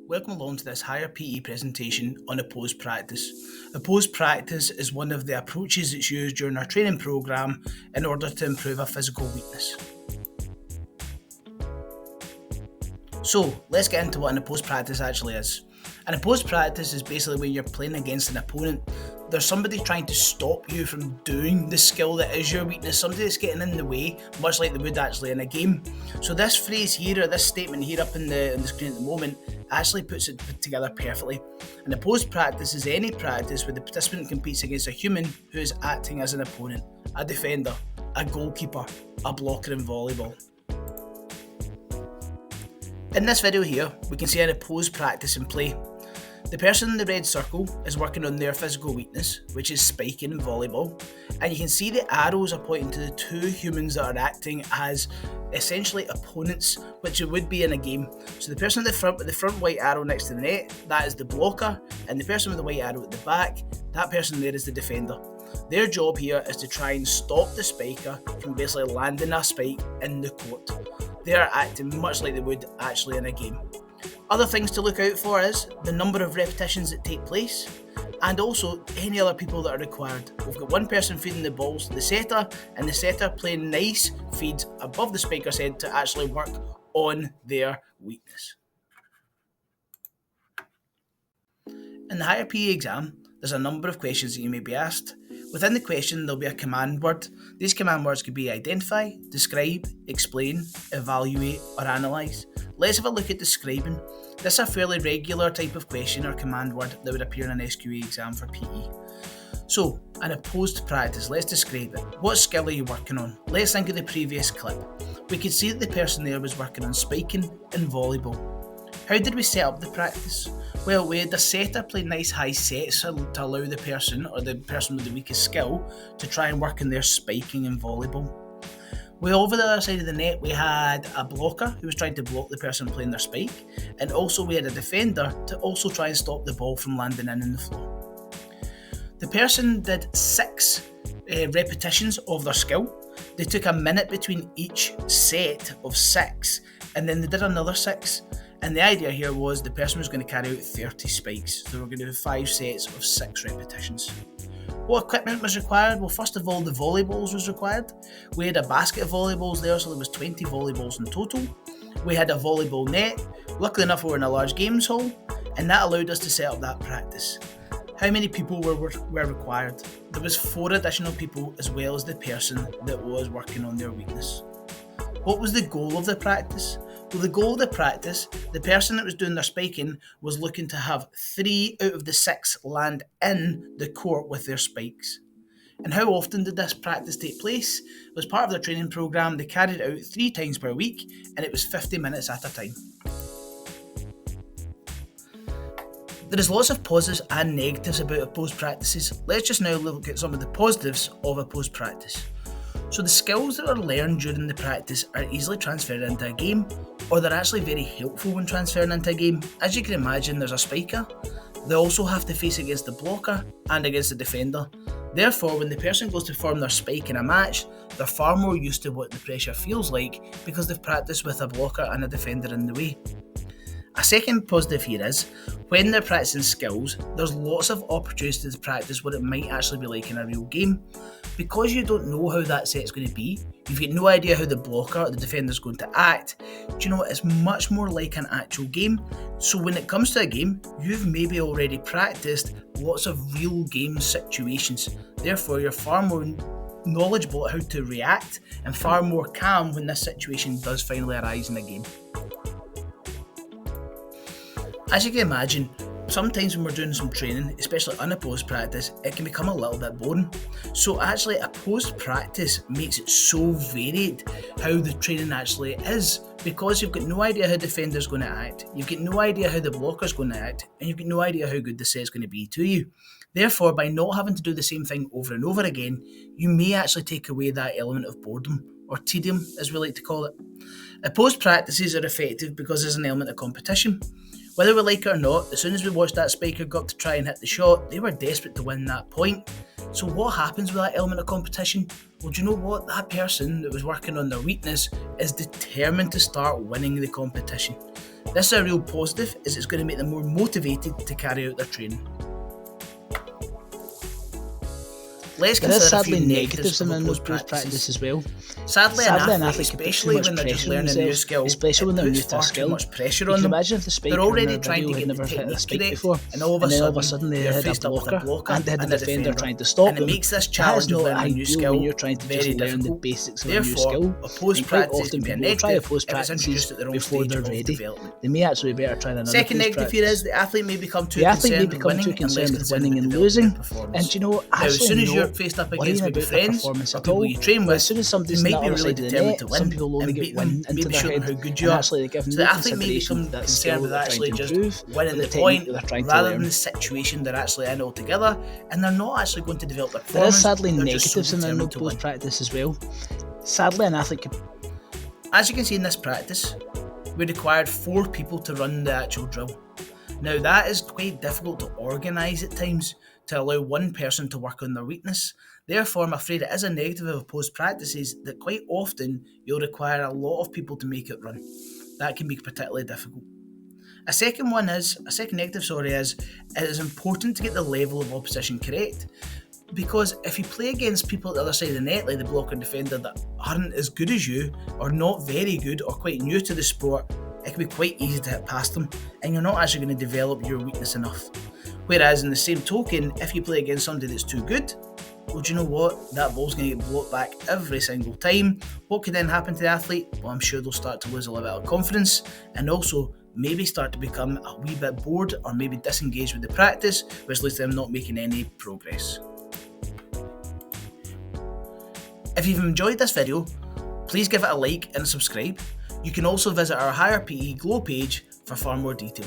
Welcome along to this higher PE presentation on opposed practice. Opposed practice is one of the approaches that's used during our training programme in order to improve a physical weakness. So let's get into what an opposed practice actually is. An opposed practice is basically when you're playing against an opponent. There's somebody trying to stop you from doing the skill that is your weakness, somebody that's getting in the way, much like they would actually in a game. So this phrase here, or this statement here up in the screen at the moment, actually puts it together perfectly. An opposed practice is any practice where the participant competes against a human who is acting as an opponent, a defender, a goalkeeper, a blocker in volleyball. In this video here, we can see an opposed practice in play. The person in the red circle is working on their physical weakness, which is spiking in volleyball, and you can see the arrows are pointing to the two humans that are acting as essentially opponents, which it would be in a game. So the person at the front with the front white arrow next to the net, that is the blocker, and the person with the white arrow at the back, that person there is the defender. Their job here is to try and stop the spiker from basically landing a spike in the court. They are acting much like they would actually in a game. Other things to look out for is the number of repetitions that take place, and also any other people that are required. We've got one person feeding the balls to the setter, and the setter playing nice feeds above the spiker's head to actually work on their weakness. In the higher PE exam, there's a number of questions that you may be asked. Within the question, there'll be a command word. These command words could be identify, describe, explain, evaluate, or analyse. Let's have a look at describing. This is a fairly regular type of question or command word that would appear in an SQA exam for PE. So, an opposed practice, let's describe it. What skill are you working on? Let's think of the previous clip. We could see that the person there was working on spiking in volleyball. How did we set up the practice? Well, we had the setter play nice high sets to allow the person, or the person with the weakest skill, to try and work on their spiking in volleyball. Over the other side of the net, we had a blocker who was trying to block the person playing their spike, and also we had a defender to also try and stop the ball from landing in the floor. The person did 6 repetitions of their skill. They took a minute between each set of 6, and then they did another 6. And the idea here was the person was going to carry out 30 spikes. So we're going to do 5 sets of 6 repetitions. What equipment was required? Well, first of all, the volleyballs was required. We had a basket of volleyballs there, so there was 20 volleyballs in total. We had a volleyball net. Luckily enough, we were in a large games hall, and that allowed us to set up that practice. How many people were required? There was 4 additional people as well as the person that was working on their weakness. What was the goal of the practice? Well, the goal of the practice, the person that was doing their spiking was looking to have 3 out of the 6 land in the court with their spikes. And how often did this practice take place? As part of their training programme, they carried it out 3 times per week, and it was 50 minutes at a time. There is lots of positives and negatives about opposed practices. Let's just now look at some of the positives of opposed practice. So the skills that are learned during the practice are easily transferred into a game, or they're actually very helpful when transferring into a game. As you can imagine, there's a spiker. They also have to face against the blocker and against the defender. Therefore, when the person goes to form their spike in a match, they're far more used to what the pressure feels like because they've practiced with a blocker and a defender in the way. A second positive here is, when they're practicing skills, there's lots of opportunities to practice what it might actually be like in a real game. Because you don't know how that set's going to be, you've got no idea how the blocker or the defender's going to act, do you know what, it's much more like an actual game. So when it comes to a game, you've maybe already practiced lots of real game situations. Therefore, you're far more knowledgeable at how to react and far more calm when this situation does finally arise in a game. As you can imagine, sometimes when we're doing some training, especially unopposed practice, it can become a little bit boring. So actually, opposed practice makes it so varied how the training actually is, because you've got no idea how the defender's going to act, you've got no idea how the blocker's going to act, and you've got no idea how good the set's going to be to you. Therefore, by not having to do the same thing over and over again, you may actually take away that element of boredom, or tedium as we like to call it. Opposed practices are effective because there's an element of competition. Whether we like it or not, as soon as we watched that spiker go up to try and hit the shot, they were desperate to win that point. So what happens with that element of competition? Well, do you know what? That person that was working on their weakness is determined to start winning the competition. This is a real positive, as it's going to make them more motivated to carry out their training. Let's There is consider a few sadly negatives in of the opposed practice practices. as well. Sadly, an athlete, can put too especially much when they're just pressure on learning a new themselves, skill, especially when they're new puts to a far too skill. much pressure You on can them. imagine if the spiker They're in already their trying video to had get the never hit a technique spike correct, before, and all of and then all a of a sudden sudden they they're had a faced up with a blocker and they had and a a defender defender, trying to stop and it them. makes this That is challenge of not learning a new ideal skill when you're trying to very just learn the difficult. basics of a new Therefore, skill. opposed And quite practices often can be a people will try negative opposed if it's practices introduced at the wrong before stage they're of ready. development. They may actually be better try another Second opposed negative here practice. is the athlete may become too The athlete may concerned with become winning too and less concerned with concerned winning with and developing losing. their performance. And you know, Now, as actually soon as you're not faced up worrying against maybe about their friends performance or at people all. you train But with, as soon as somebody's you on might the be other really side of the determined net, to some win people only and get beat one them, into maybe their showing head, how good you and are. actually they give So no the athlete may consideration become to that concerned skill with that they're trying actually to just improve, winning or the the technique point that they're trying to rather learn. than the situation they're actually in altogether, and they're not actually going to develop their There is performance. sadly They're just so negatives in the determined to opposed win. practice as well. Sadly, an athlete could As you can see in this practice, we required 4 people to run the actual drill. Now that is quite difficult to organise at times, to allow one person to work on their weakness. Therefore, I'm afraid it is a negative of opposed practices that quite often you'll require a lot of people to make it run. That can be particularly difficult. A second negative is it is important to get the level of opposition correct. Because if you play against people at the other side of the net, like the blocker and defender, that aren't as good as you, or not very good, or quite new to the sport, it can be quite easy to hit past them, and you're not actually going to develop your weakness enough. Whereas in the same token, if you play against somebody that's too good, well, do you know what? That ball's going to get blocked back every single time. What could then happen to the athlete? Well, I'm sure they'll start to lose a little bit of confidence, and also maybe start to become a wee bit bored, or maybe disengaged with the practice, which leads to them not making any progress. If you've enjoyed this video, please give it a like and subscribe. You can also visit our Higher PE Glow page for far more detail.